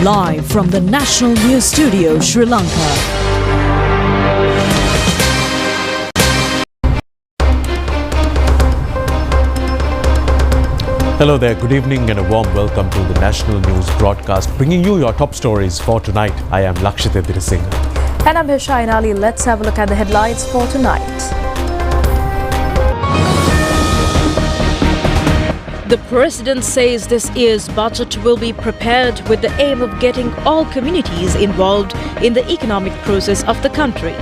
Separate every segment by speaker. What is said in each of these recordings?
Speaker 1: Live from the National News Studio, Sri Lanka.
Speaker 2: Hello there, good evening and a warm welcome to the National News broadcast, bringing you your top stories for tonight. I am Lakshita Singh.
Speaker 3: And I'm Hishain Ali. Let's have a look at the headlines for tonight.
Speaker 4: The President says this year's budget will be prepared with the aim of getting all communities involved in the economic process of the country.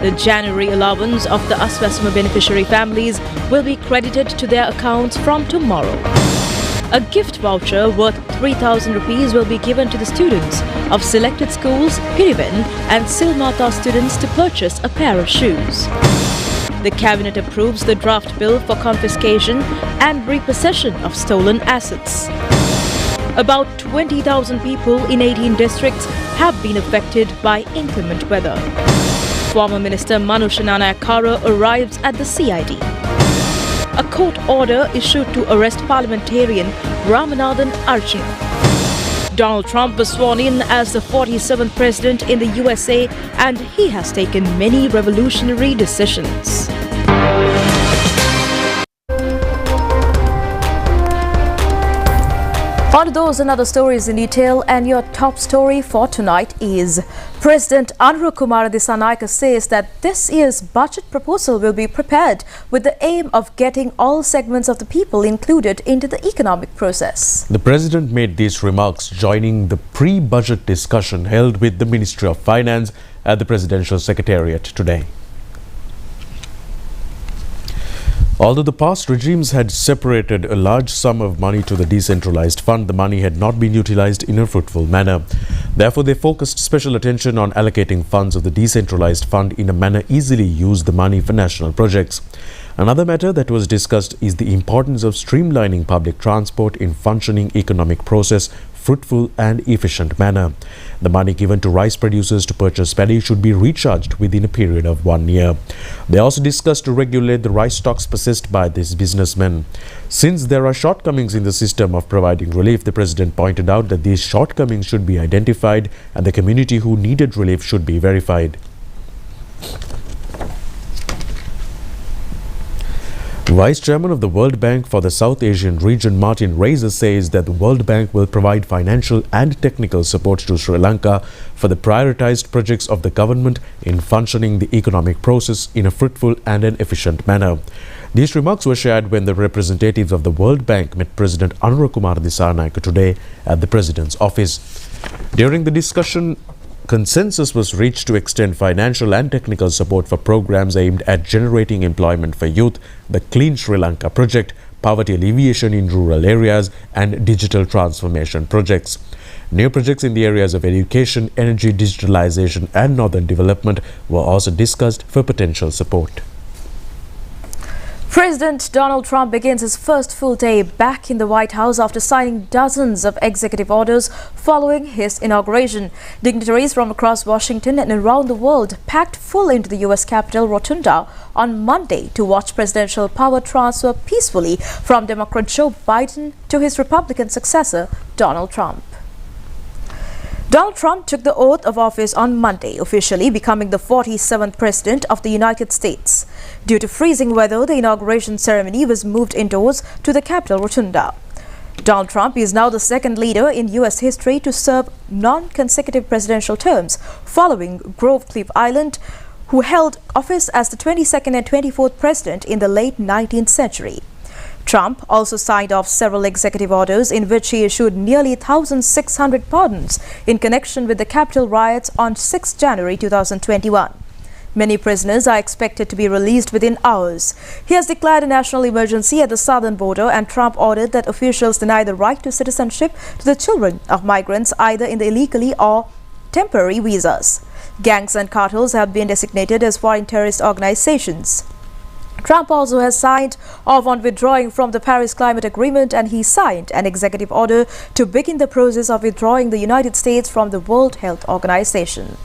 Speaker 4: The January allowance of the Aswasama beneficiary families will be credited to their accounts from tomorrow. A gift voucher worth 3,000 rupees will be given to the students of selected schools, Piriven and Silmata students to purchase a pair of shoes. The Cabinet approves the draft bill for confiscation and repossession of stolen assets. About 20,000 people in 18 districts have been affected by inclement weather. Former Minister Manusha Nayakara arrives at the CID. A court order issued to arrest parliamentarian Ramanathan Archana. Donald Trump was sworn in as the 47th president in the USA, and he has taken many revolutionary decisions.
Speaker 3: On to those and other stories in detail, and your top story for tonight is President Anura Kumara Dissanayake says that this year's budget proposal will be prepared with the aim of getting all segments of the people included into the economic process.
Speaker 2: The President made these remarks joining the pre-budget discussion held with the Ministry of Finance at the Presidential Secretariat today. Although the past regimes had separated a large sum of money to the decentralized fund, the money had not been utilized in a fruitful manner. Therefore, they focused special attention on allocating funds of the decentralized fund in a manner easily use the money for national projects. Another matter that was discussed is the importance of streamlining public transport in functioning economic process, fruitful and efficient manner. The money given to rice producers to purchase paddy should be recharged within a period of 1 year. They also discussed to regulate the rice stocks possessed by these businessmen. Since there are shortcomings in the system of providing relief, the President pointed out that these shortcomings should be identified and the community who needed relief should be verified. Vice Chairman of the World Bank for the South Asian region, Martin Reiser, says that the World Bank will provide financial and technical support to Sri Lanka for the prioritized projects of the government in functioning the economic process in a fruitful and an efficient manner. These remarks were shared when the representatives of the World Bank met President Anura Kumara Dissanayake today at the President's office. During the discussion, consensus was reached to extend financial and technical support for programs aimed at generating employment for youth, the Clean Sri Lanka project, poverty alleviation in rural areas, and digital transformation projects. New projects in the areas of education, energy, digitalization, and northern development were also discussed for potential support.
Speaker 3: President Donald Trump begins his first full day back in the White House after signing dozens of executive orders following his inauguration. Dignitaries from across Washington and around the world packed full into the U.S. Capitol Rotunda on Monday to watch presidential power transfer peacefully from Democrat Joe Biden to his Republican successor, Donald Trump. Donald Trump took the oath of office on Monday, officially becoming the 47th President of the United States. Due to freezing weather, the inauguration ceremony was moved indoors to the Capitol Rotunda. Donald Trump is now the second leader in U.S. history to serve non-consecutive presidential terms, following Grover Cleveland, who held office as the 22nd and 24th president in the late 19th century. Trump also signed off several executive orders in which he issued nearly 1,600 pardons in connection with the Capitol riots on 6 January 2021. Many prisoners are expected to be released within hours. He has declared a national emergency at the southern border, and Trump ordered that officials deny the right to citizenship to the children of migrants either in the illegally or temporary visas. Gangs and cartels have been designated as foreign terrorist organizations. Trump also has signed off on withdrawing from the Paris Climate Agreement, and he signed an executive order to begin the process of withdrawing the United States from the World Health Organization.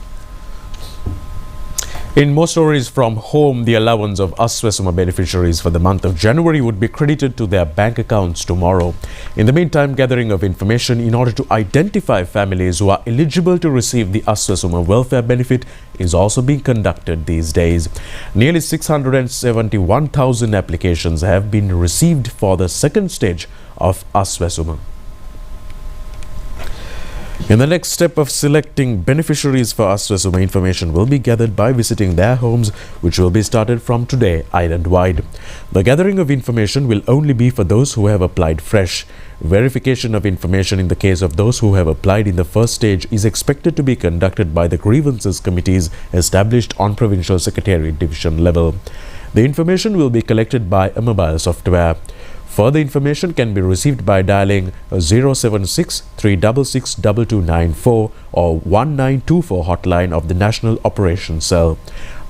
Speaker 2: In more stories from home, the allowance of Aswesuma beneficiaries for the month of January would be credited to their bank accounts tomorrow. In the meantime, gathering of information in order to identify families who are eligible to receive the Aswesuma welfare benefit is also being conducted these days. Nearly 671,000 applications have been received for the second stage of Aswesuma. In the next step of selecting beneficiaries for Aswesuma, information will be gathered by visiting their homes, which will be started from today island-wide. The gathering of information will only be for those who have applied fresh. Verification of information in the case of those who have applied in the first stage is expected to be conducted by the grievances committees established on provincial secretariat division level. The information will be collected by a mobile software. Further information can be received by dialing 076 366 2294 or 1924 hotline of the National Operations Cell.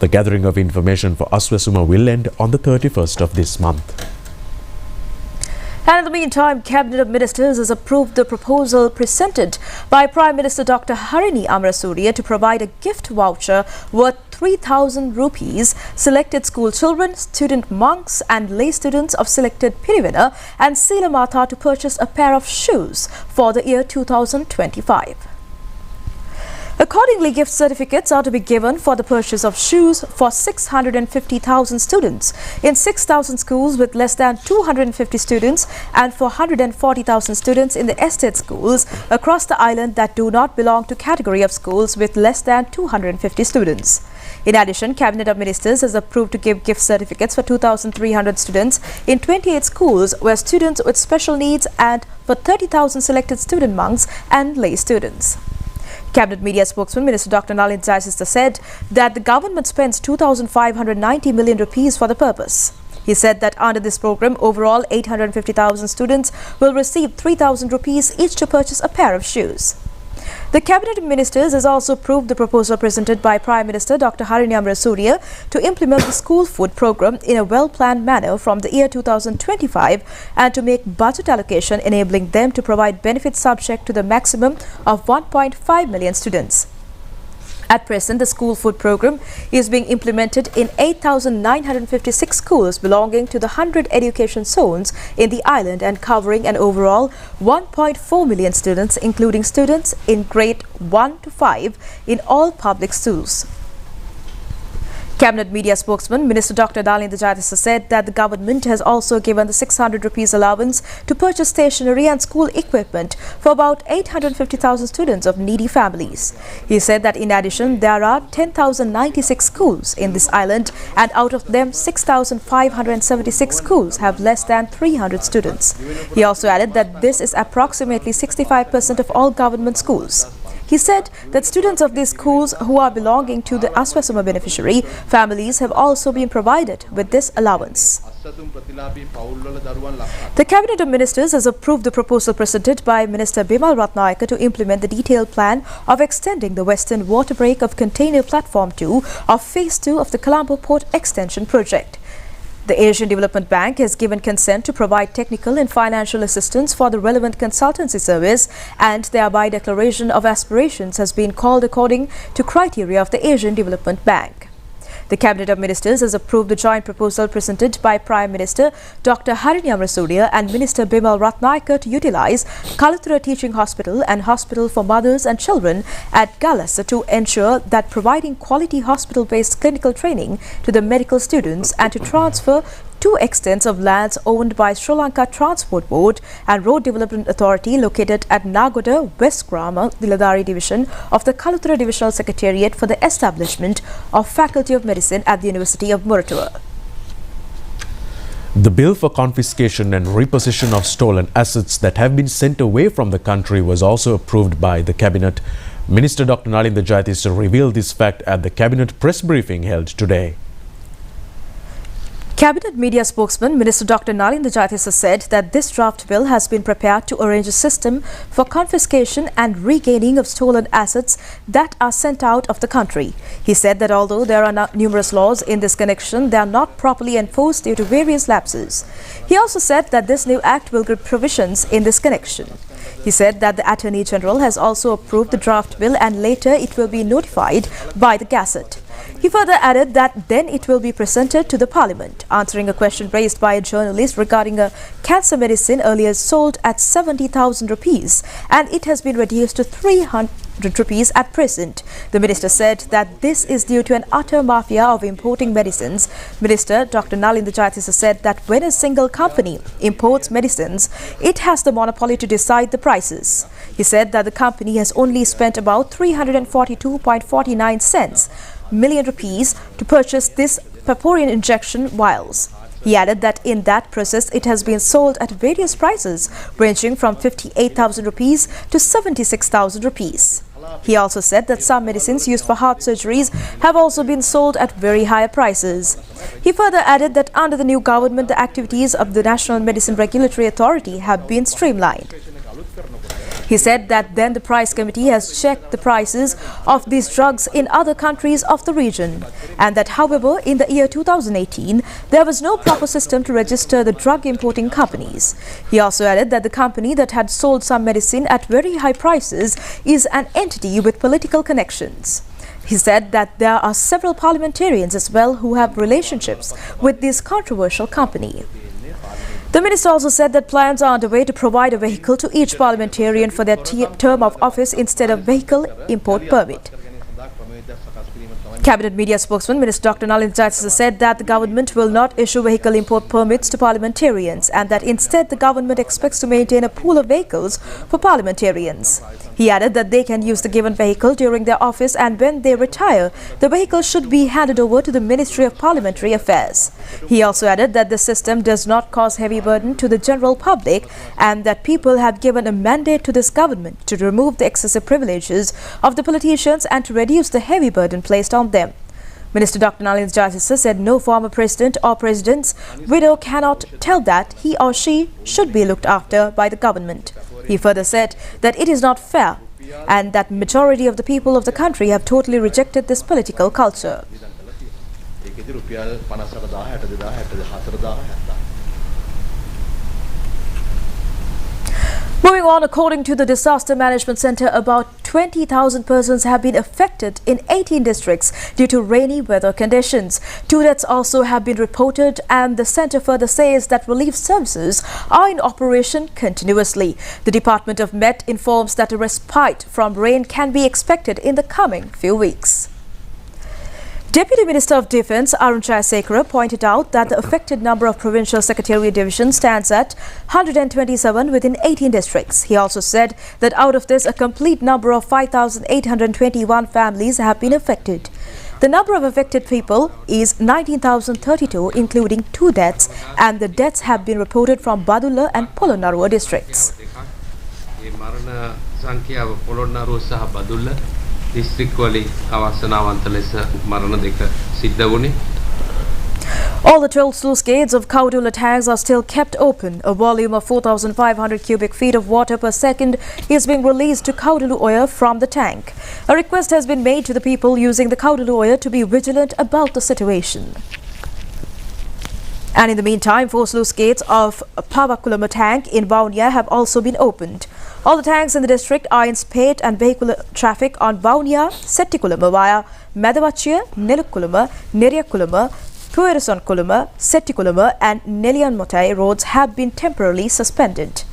Speaker 2: The gathering of information for Aswesuma will end on the 31st of this month.
Speaker 3: And in the meantime, Cabinet of Ministers has approved the proposal presented by Prime Minister Dr. Harini Amrasuriya to provide a gift voucher worth 3,000 rupees selected school children, student monks and lay students of selected Pirivena and Sila Mata to purchase a pair of shoes for the year 2025. Accordingly, gift certificates are to be given for the purchase of shoes for 650,000 students in 6,000 schools with less than 250 students and for 140,000 students in the estate schools across the island that do not belong to category of schools with less than 250 students. In addition, Cabinet of Ministers has approved to give gift certificates for 2,300 students in 28 schools where students with special needs and for 30,000 selected student monks and lay students. Cabinet media spokesman Minister Dr. Nalin Jayasista said that the government spends 2,590 million rupees for the purpose. He said that under this program, overall 850,000 students will receive 3,000 rupees each to purchase a pair of shoes. The Cabinet of Ministers has also approved the proposal presented by Prime Minister Dr. Harini Amrasuriya to implement the school food program in a well-planned manner from the year 2025 and to make budget allocation enabling them to provide benefits subject to the maximum of 1.5 million students. At present, the school food program is being implemented in 8,956 schools belonging to the 100 education zones in the island and covering an overall 1.4 million students, including students in grade 1 to 5 in all public schools. Cabinet media spokesman Minister Dr. Nalin Jayasista said that the government has also given the 600 rupees allowance to purchase stationery and school equipment for about 850,000 students of needy families. He said that in addition, there are 10,096 schools in this island and out of them 6,576 schools have less than 300 students. He also added that this is approximately 65% of all government schools. He said that students of these schools who are belonging to the Aswesuma beneficiary families have also been provided with this allowance. The Cabinet of Ministers has approved the proposal presented by Minister Bimal Ratnayake to implement the detailed plan of extending the western water break of Container Platform 2 of Phase 2 of the Colombo Port Extension Project. The Asian Development Bank has given consent to provide technical and financial assistance for the relevant consultancy service, and thereby declaration of aspirations has been called according to criteria of the Asian Development Bank. The Cabinet of Ministers has approved the joint proposal presented by Prime Minister Dr. Harini Amrasuriya and Minister Bimal Ratnayake to utilize Kalathura Teaching Hospital and Hospital for Mothers and Children at Gallas to ensure that providing quality hospital-based clinical training to the medical students and to transfer 2 extents of lands owned by Sri Lanka Transport Board and Road Development Authority located at Nagoda, West Grama, Diladari Division of the Kalathura Divisional Secretariat for the establishment of Faculty of Medicine at the University of Muratua.
Speaker 2: The bill for confiscation and repossession of stolen assets that have been sent away from the country was also approved by the Cabinet. Minister Dr. Nalin Jayasista revealed this fact at the Cabinet press briefing held today.
Speaker 3: Cabinet media spokesman Minister Dr. Nalin Jayasista said that this draft bill has been prepared to arrange a system for confiscation and regaining of stolen assets that are sent out of the country. He said that although there are numerous laws in this connection, they are not properly enforced due to various lapses. He also said that this new act will give provisions in this connection. He said that the Attorney General has also approved the draft bill and later it will be notified by the Gazette. He further added that then it will be presented to the parliament. Answering a question raised by a journalist regarding a cancer medicine earlier sold at 70,000 rupees and it has been reduced to 300 rupees at present, the minister said that this is due to an utter mafia of importing medicines. Minister Dr. Nalinda Jayatissa said that when a single company imports medicines, it has the monopoly to decide the prices. He said that the company has only spent about 342.49 million rupees to purchase this purpurian injection vials. He added that in that process it has been sold at various prices ranging from 58,000 rupees to 76,000 rupees. He also said that some medicines used for heart surgeries have also been sold at very higher prices. He further added that under the new government the activities of the National Medicine Regulatory Authority have been streamlined. He said that then the price committee has checked the prices of these drugs in other countries of the region and that however in the year 2018 there was no proper system to register the drug importing companies. He also added that the company that had sold some medicine at very high prices is an entity with political connections. He said that there are several parliamentarians as well who have relationships with this controversial company. The minister also said that plans are underway to provide a vehicle to each parliamentarian for their term of office instead of vehicle import permit. Cabinet media spokesman Minister Dr. Nalinda Jayatissa said that the government will not issue vehicle import permits to parliamentarians and that instead the government expects to maintain a pool of vehicles for parliamentarians. He added that they can use the given vehicle during their office and when they retire, the vehicle should be handed over to the Ministry of Parliamentary Affairs. He also added that the system does not cause heavy burden to the general public and that people have given a mandate to this government to remove the excessive privileges of the politicians and to reduce the heavy burden placed on them. Minister Dr. Nalinda Jayatissa said no former president or president's widow cannot tell that he or she should be looked after by the government. He further said that it is not fair and that majority of the people of the country have totally rejected this political culture. Moving on, according to the Disaster Management Center, about 20,000 persons have been affected in 18 districts due to rainy weather conditions. 2 deaths also have been reported and the center further says that relief services are in operation continuously. The Department of Met informs that a respite from rain can be expected in the coming few weeks. Deputy Minister of Defence Arun Jayasekara pointed out that the affected number of provincial secretariat divisions stands at 127 within 18 districts. He also said that out of this, a complete number of 5,821 families have been affected. The number of affected people is 19,032, including 2 deaths, and the deaths have been reported from Badulla and Polonnaruwa districts.
Speaker 5: District වලින් අවසනාවන්ත ලෙස මරණ දෙක සිද්ධ වුණේ.
Speaker 3: All the 12 sluice gates of Kaudula tanks are still kept open. A volume of 4,500 cubic feet of water per second is being released to Kaudulu Oya from the tank. A request has been made to the people using the Kaudulu Oya to be vigilant about the situation. And in the meantime, 4 sluice gates of Pavakulama tank in Vaunia have also been opened. All the tanks in the district are in spate and vehicular traffic on Vaunia, Settikulama via Madavachiya, Nelukulama, Neriyakulama, Puerasankulama, Settikulama and Neliyanmotai roads have been temporarily suspended.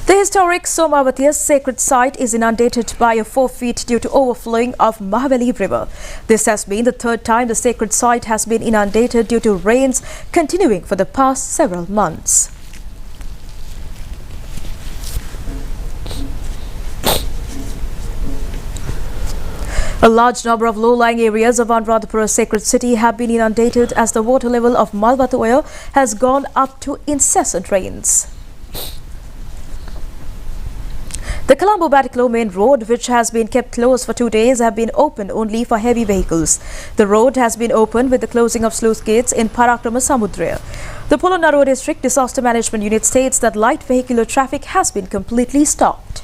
Speaker 3: The historic Somavatiya sacred site is inundated by a 4 feet due to overflowing of Mahaveli River. This has been the 3rd time the sacred site has been inundated due to rains continuing for the past several months. A large number of low-lying areas of Anuradhapura sacred city have been inundated as the water level of Malvatu has gone up to incessant rains. The Colombo-Batiklo main road, which has been kept closed for 2 days, have been opened only for heavy vehicles. The road has been opened with the closing of sluice gates in Parakrama Samudra. The Polonnaruwa district disaster management unit states that light vehicular traffic has been completely stopped.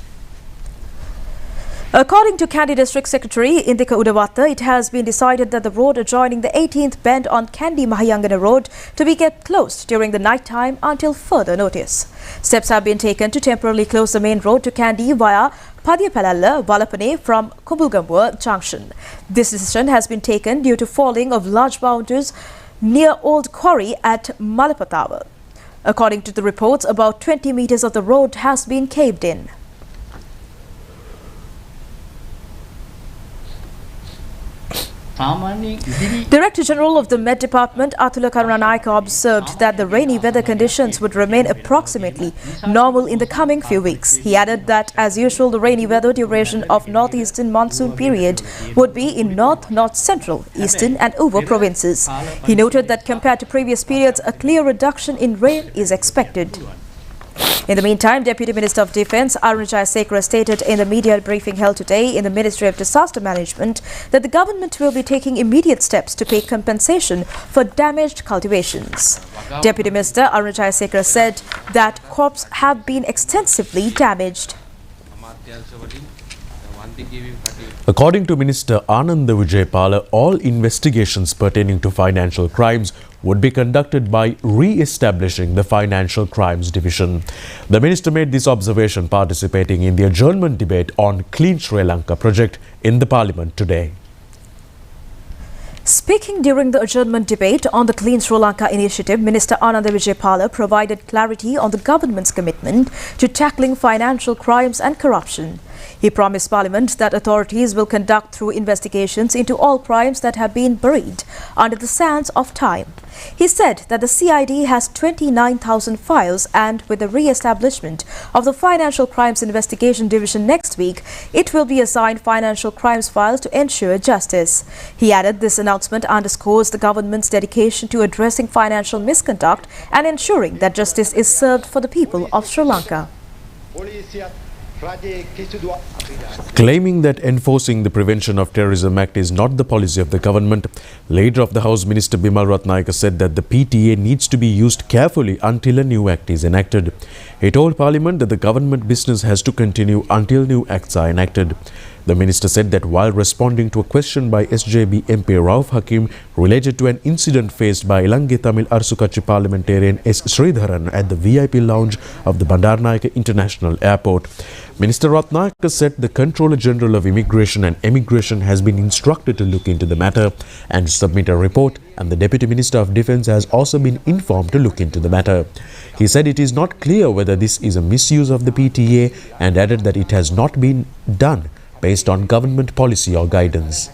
Speaker 3: According to Kandy District Secretary Indika Udavatta, it has been decided that the road adjoining the 18th bend on Kandy Mahayangana Road to be kept closed during the night time until further notice. Steps have been taken to temporarily close the main road to Kandy via Padiyapalalla Walapane from Kumbulgambur Junction. This decision has been taken due to falling of large boulders near Old Quarry at Malapatawa. According to the reports, about 20 meters of the road has been caved in. Director General of the Met Department, Atula Karunanayaka, observed that the rainy weather conditions would remain approximately normal in the coming few weeks. He added that, as usual, the rainy weather duration of northeastern monsoon period would be in north, north-central, eastern and over provinces. He noted that compared to previous periods, a clear reduction in rain is expected. In the meantime, Deputy Minister of Defence Arun Jayasekara stated in the media briefing held today in the Ministry of Disaster Management that the government will be taking immediate steps to pay compensation for damaged cultivations. Deputy Minister Arun Jayasekara said that crops have been extensively damaged.
Speaker 2: According to Minister Ananda Vijaypala, all investigations pertaining to financial crimes would be conducted by re-establishing the Financial Crimes Division. The minister made this observation participating in the adjournment debate on Clean Sri Lanka project in the Parliament today.
Speaker 3: Speaking during the adjournment debate on the Clean Sri Lanka initiative, Minister Ananda Vijaypala provided clarity on the government's commitment to tackling financial crimes and corruption. He promised Parliament that authorities will conduct thorough investigations into all crimes that have been buried under the sands of time. He said that the CID has 29,000 files, and with the re-establishment of the Financial Crimes Investigation Division next week, it will be assigned financial crimes files to ensure justice. He added this announcement underscores the government's dedication to addressing financial misconduct and ensuring that justice is served for the people of Sri Lanka.
Speaker 2: Claiming that enforcing the Prevention of Terrorism Act is not the policy of the government, Leader of the House Minister Bimal Ratnayaka said that the PTA needs to be used carefully until a new act is enacted. He told Parliament that the government business has to continue until new acts are enacted. The minister said that while responding to a question by SJB MP Rauf Hakim related to an incident faced by Ilange Tamil Arsukachi parliamentarian S. Sridharan at the VIP lounge of the Bandaranaike International Airport, Minister Ratnayaka said the Controller General of Immigration and Emigration has been instructed to look into the matter and submit a report, and the Deputy Minister of Defence has also been informed to look into the matter. He said it is not clear whether this is a misuse of the PTA and added that it has not been done based on government policy or guidance.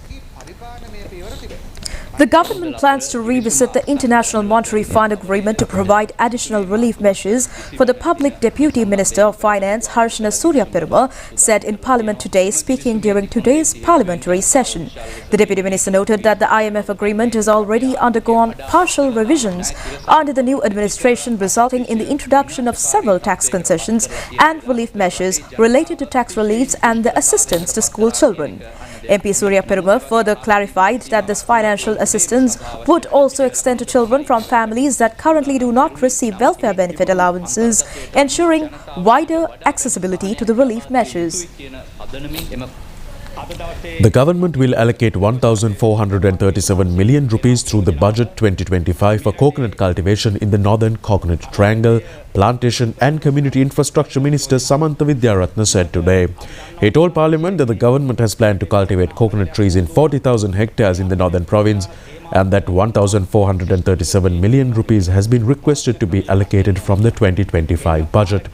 Speaker 3: The government plans to revisit the International Monetary Fund agreement to provide additional relief measures for the public. Deputy Minister of Finance Harshana Suryaperuma said in Parliament today, speaking during today's parliamentary session. The Deputy Minister noted that the IMF agreement has already undergone partial revisions under the new administration, resulting in the introduction of several tax concessions and relief measures related to tax reliefs and the assistance to school children. MP Suryaperuma further clarified that this financial assistance would also extend to children from families that currently do not receive welfare benefit allowances, ensuring wider accessibility to the relief measures.
Speaker 2: The government will allocate 1,437 million rupees through the budget 2025 for coconut cultivation in the Northern Coconut Triangle. Plantation and Community Infrastructure Minister Samantha Vidyaratna said today. He told Parliament that the government has planned to cultivate coconut trees in 40,000 hectares in the Northern Province, and that 1,437 million rupees has been requested to be allocated from the 2025 budget.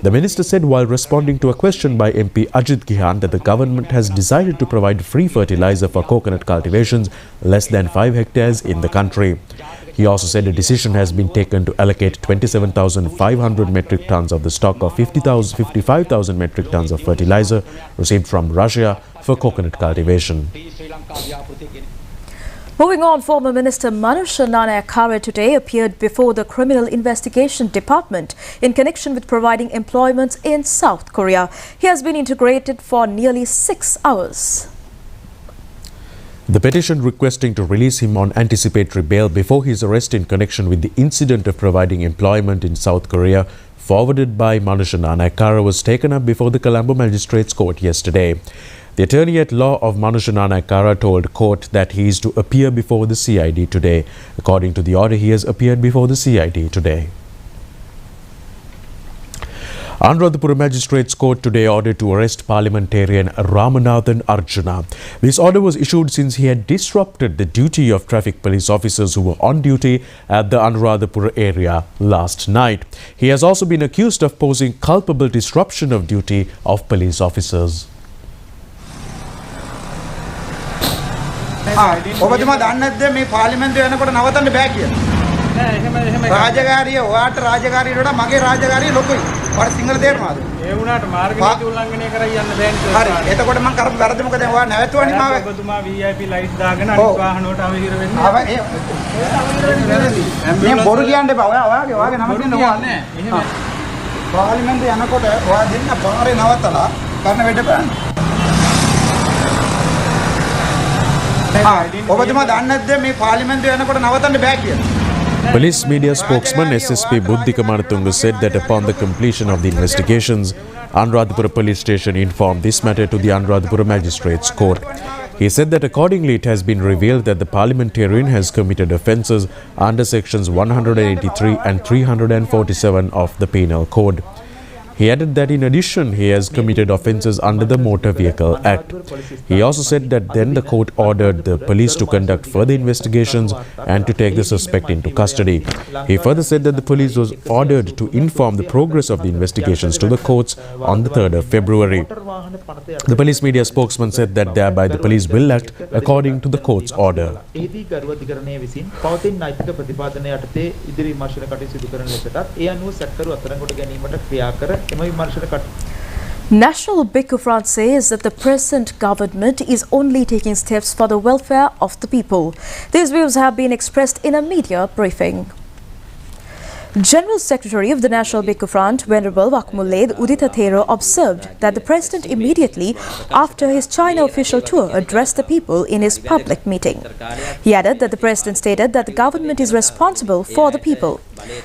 Speaker 2: The minister said while responding to a question by MP Ajit Gihan that the government has decided to provide free fertilizer for coconut cultivations less than 5 hectares in the country. He also said a decision has been taken to allocate 27,500 metric tons of the stock of 55,000 metric tons of fertilizer received from Russia for coconut cultivation.
Speaker 3: Moving on, former Minister Manusha Nanayakara today appeared before the Criminal Investigation Department in connection with providing employment in South Korea. He has been integrated for nearly 6 hours.
Speaker 2: The petition requesting to release him on anticipatory bail before his arrest in connection with the incident of providing employment in South Korea, forwarded by Manusha Nanayakara, was taken up before the Colombo Magistrates Court yesterday. The attorney at law of Manusha Nanayakara told court that he is to appear before the CID today. According to the order, he has appeared before the CID today. Anuradhapura Magistrates Court today ordered to arrest parliamentarian Ramanathan Arjuna. This order was issued since he had disrupted the duty of traffic police officers who were on duty at the Anuradhapura area last night. He has also been accused of posing culpable disruption of duty of police officers.
Speaker 6: ඔබතුමා දන්නේ නැද්ද මේ පාර්ලිමේන්තුව යනකොට නවත්තන්න බෑ කියලා? නෑ එහෙම රාජකාරිය ඔයාට රාජකාරියට වඩා මගේ රාජකාරිය ලොකුයි. ඔයාට සිංහල තේරෙනවද? ඒ වුණාට මාර්ග නීති උල්ලංඝනය කරයි යන්න බෑනේ. හරි. එතකොට මම කරපු වැරද්ද මොකද? ඔයා නැවතුවානේ මාව. ඔබතුමා VIP ලයිට් දාගෙන අනිත් වාහනවලට අවහිර වෙන්නේ. මේ බොරු කියන්න එපා. ඔයාගේ නම කියන්න ඕනේ නෑ. එහෙම පාර්ලිමේන්තුව යනකොට ඔයා දෙන්න පාරේ නවත්තලා කරන වැඩ බලන්න. ඔබතුමා දන්නේ නැද්ද මේ පාර්ලිමේන්තුව යනකොට නවත්තන්න බෑ කියලා?
Speaker 2: Police media spokesman SSP Buddhika Manatunga said that upon the completion of the investigations, Anuradhapura Police Station informed this matter to the Anuradhapura Magistrates Court. He said that accordingly it has been revealed that the parliamentarian has committed offences under sections 183 and 347 of the Penal Code. He added that in addition, he has committed offences under the Motor Vehicle Act. He also said that then the court ordered the police to conduct further investigations and to take the suspect into custody. He further said that the police was ordered to inform the progress of the investigations to the courts on the 3rd of February. The police media spokesman said that thereby the police will act according to the court's order.
Speaker 3: National Bhikkhu Front says that the present government is only taking steps for the welfare of the people. These views have been expressed in a media briefing. General Secretary of the National Bhikkhu Front, Venerable Wakmuled Udita Thero, observed that the President immediately after his China official tour addressed the people in his public meeting. He added that the President stated that the government is responsible for the people.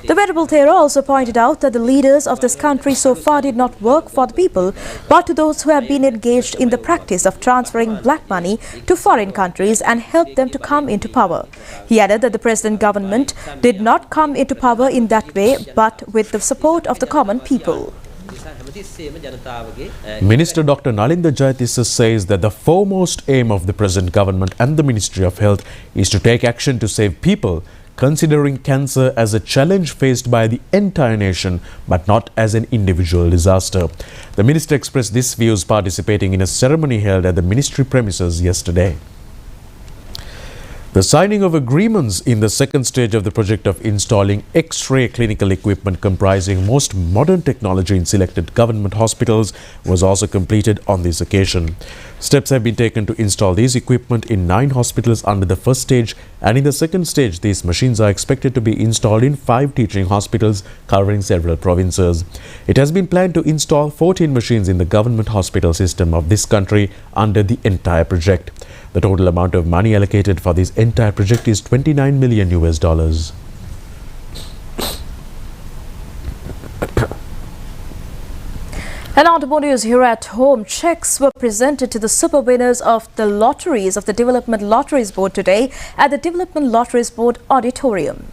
Speaker 3: The Venerable Thero also pointed out that the leaders of this country so far did not work for the people, but to those who have been engaged in the practice of transferring black money to foreign countries and helped them to come into power. He added that the President government did not come into power in that way, but with the support of the common people.
Speaker 2: Minister Dr. Nalinda Jayatissa says that the foremost aim of the present government and the Ministry of Health is to take action to save people, considering cancer as a challenge faced by the entire nation, but not as an individual disaster. The minister expressed these views participating in a ceremony held at the ministry premises yesterday. The signing of agreements in the second stage of the project of installing X-ray clinical equipment comprising most modern technology in selected government hospitals was also completed on this occasion. Steps have been taken to install these equipment in 9 hospitals under the first stage, and in the second stage these machines are expected to be installed in 5 teaching hospitals covering several provinces. It has been planned to install 14 machines in the government hospital system of this country under the entire project. The total amount of money allocated for this entire project is $29 million.
Speaker 3: And on to more news here at home. Cheques were presented to the super winners of the lotteries of the Development Lotteries Board today at the Development Lotteries Board Auditorium.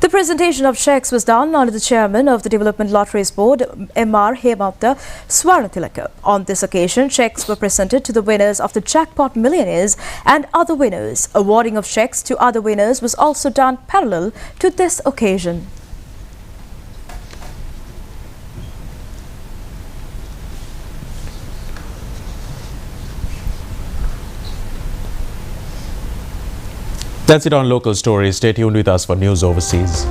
Speaker 3: The presentation of cheques was done under the chairman of the Development Lotteries Board, M.R. Hemanta Swarnathilaka. On this occasion, cheques were presented to the winners of the jackpot millionaires and other winners. Awarding of cheques to other winners was also done parallel to this occasion.
Speaker 2: That's it on local stories. Stay tuned with us for news overseas.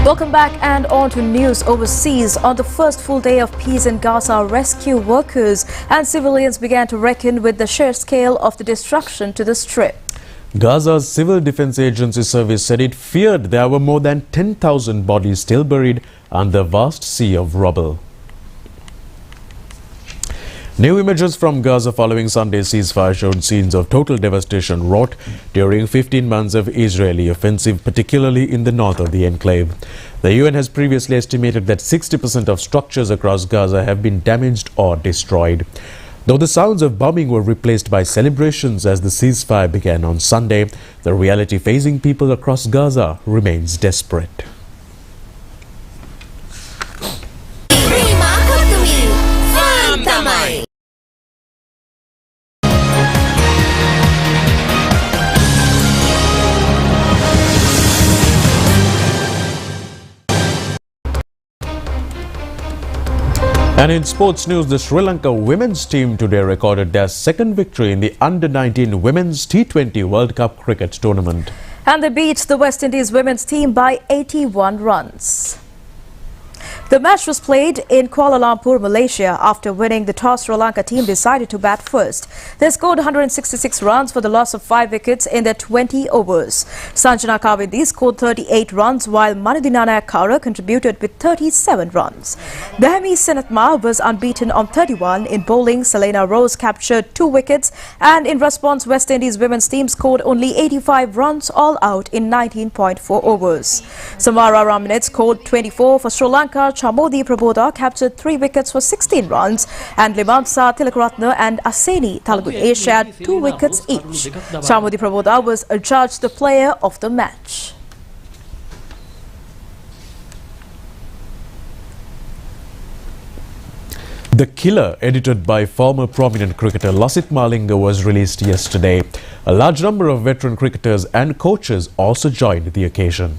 Speaker 3: Welcome back and on to news overseas. On the first full day of peace in Gaza, rescue workers and civilians began to reckon with the sheer scale of the destruction to the Strip.
Speaker 2: Gaza's Civil Defense Agency service said it feared there were more than 10,000 bodies still buried under a vast sea of rubble. New images from Gaza following Sunday's ceasefire showed scenes of total devastation wrought during 15 months of Israeli offensive, particularly in the north of the enclave. The UN has previously estimated that 60% of structures across Gaza have been damaged or destroyed. Though the sounds of bombing were replaced by celebrations as the ceasefire began on Sunday, the reality facing people across Gaza remains desperate. And in sports news, the Sri Lanka women's team today recorded their second victory in the Under-19 Women's T20 World Cup cricket tournament.
Speaker 3: And they beat the West Indies women's team by 81 runs. The match was played in Kuala Lumpur, Malaysia. After winning the toss, Sri Lanka team decided to bat first. They scored 166 runs for the loss of 5 wickets in their 20 overs. Sanjana Kavindi scored 38 runs while Manudinana Kaura contributed with 37 runs. Behmi Senatma was unbeaten on 31 in bowling. Selena Rose captured 2 wickets, and in response, West Indies women's team scored only 85 runs all out in 19.4 overs. Samara Ramnet scored 24 for Sri Lanka. Chamodi Prabodha captured 3 wickets for 16 runs, and Limamsa Tilakaratna and Aseni Talagunesh had 2 wickets each. Chamodi Prabodha was adjudged the player of the match.
Speaker 2: The Killer, edited by former prominent cricketer Lasith Malinga, was released yesterday. A large number of veteran cricketers and coaches also joined the occasion.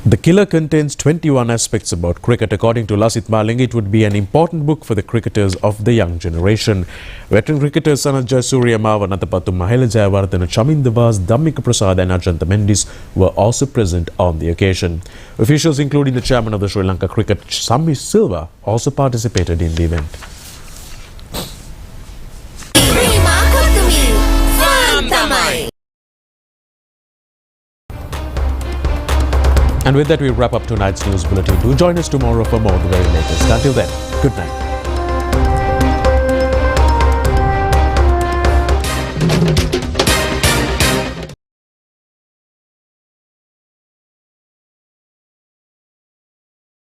Speaker 2: The Killer contains 21 aspects about cricket. According to Lasith Malinga, it would be an important book for the cricketers of the young generation. Veteran cricketers Sanath Jayasuriya, Natapattu, Mahela Jayawardena, Chamin Devas, Dhammika Prasad and Ajanta Mendis were also present on the occasion. Officials including the chairman of the Sri Lanka Cricket, Sammy Silva, also participated in the event. And with that, we wrap up tonight's news bulletin. Do join us tomorrow for more of the very latest. Until then, good night.